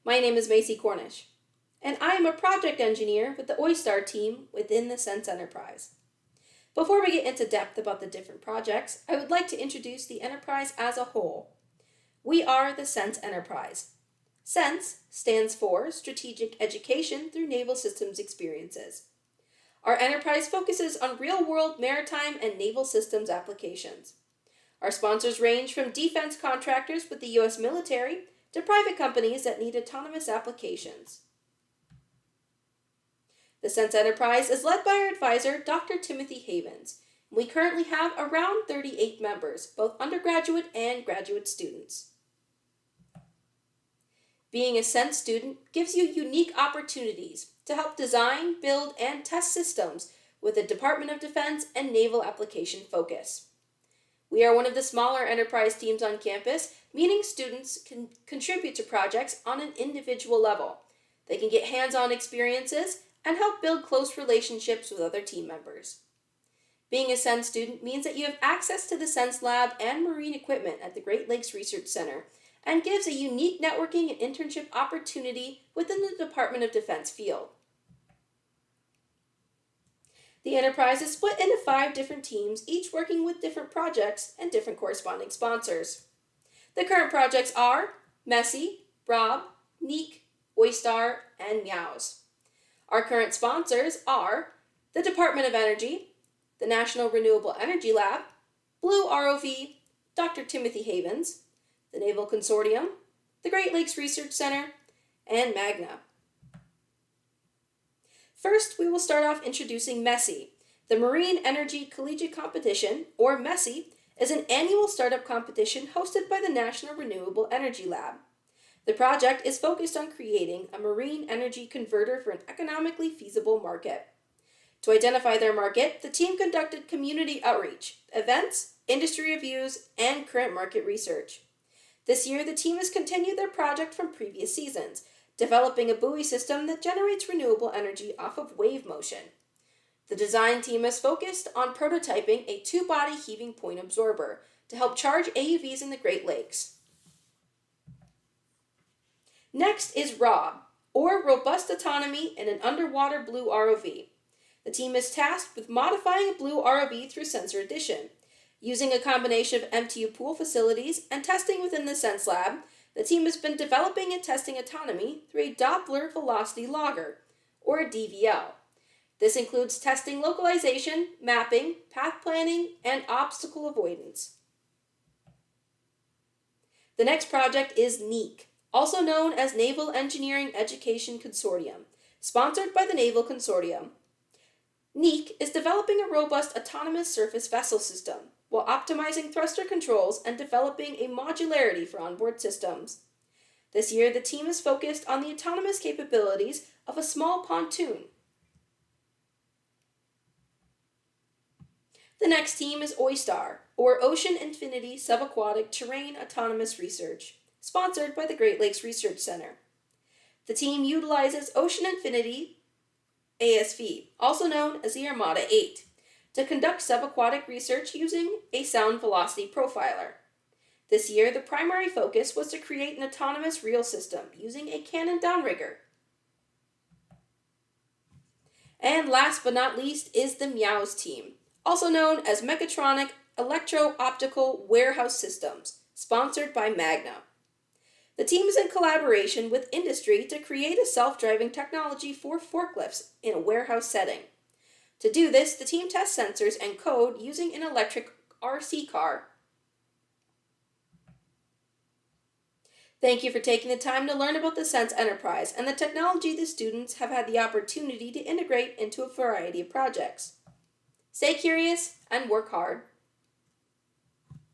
My name is Macy Cornish, and I am a project engineer with the OISTAR team within the Sense Enterprise. Before we get into depth about the different projects, I would like to introduce the enterprise as a whole. We are the Sense Enterprise. SENSE stands for Strategic Education through Naval Systems Experiences. Our enterprise focuses on real-world maritime and naval systems applications. Our sponsors range from defense contractors with the U.S. military to private companies that need autonomous applications. The Sense Enterprise is led by our advisor, Dr. Timothy Havens. We currently have around 38 members, both undergraduate and graduate students. Being a Sense student gives you unique opportunities to help design, build, and test systems with a Department of Defense and naval application focus. We are one of the smaller enterprise teams on campus, meaning students can contribute to projects on an individual level. They can get hands-on experiences and help build close relationships with other team members. Being a Sense student means that you have access to the Sense Lab and marine equipment at the Great Lakes Research Center and gives a unique networking and internship opportunity within the Department of Defense field. The enterprise is split into 5 different teams, each working with different projects and different corresponding sponsors. The current projects are MECC, RAUB, NEEC, OISTAR, and MEOWS. Our current sponsors are the Department of Energy, the National Renewable Energy Lab, BlueROV, Dr. Timothy Havens, the Naval Consortium, the Great Lakes Research Center, and Magna. First, we will start off introducing MECC. The Marine Energy Collegiate Competition, or MECC, is an annual startup competition hosted by the National Renewable Energy Lab. The project is focused on creating a marine energy converter for an economically feasible market. To identify their market, the team conducted community outreach, events, industry reviews, and current market research. This year, the team has continued their project from previous seasons, developing a buoy system that generates renewable energy off of wave motion. The design team is focused on prototyping a 2-body heaving point absorber to help charge AUVs in the Great Lakes. Next is RAUB, or Robust Autonomy in an Underwater BlueROV. The team is tasked with modifying a BlueROV through sensor addition. Using a combination of MTU pool facilities and testing within the Sense Lab, the team has been developing and testing autonomy through a Doppler Velocity Logger, or a DVL. This includes testing localization, mapping, path planning, and obstacle avoidance. The next project is NEEC, also known as Naval Engineering Education Consortium, sponsored by the Naval Consortium. NEEC is developing a robust autonomous surface vessel system, while optimizing thruster controls and developing a modularity for onboard systems. This year, the team is focused on the autonomous capabilities of a small pontoon. The next team is OISTAR, or Ocean Infinity Subaquatic Terrain Autonomous Research, sponsored by the Great Lakes Research Center. The team utilizes Ocean Infinity ASV, also known as the Armada 8, to conduct subaquatic research using a sound velocity profiler. This year, the primary focus was to create an autonomous reel system using a Canon downrigger. And last but not least is the MEOWS team, also known as Mechatronic Electro-Optical Warehouse Systems, sponsored by Magna. The team is in collaboration with industry to create a self-driving technology for forklifts in a warehouse setting. To do this, the team tests sensors and code using an electric RC car. Thank you for taking the time to learn about the Sense Enterprise and the technology the students have had the opportunity to integrate into a variety of projects. Stay curious and work hard.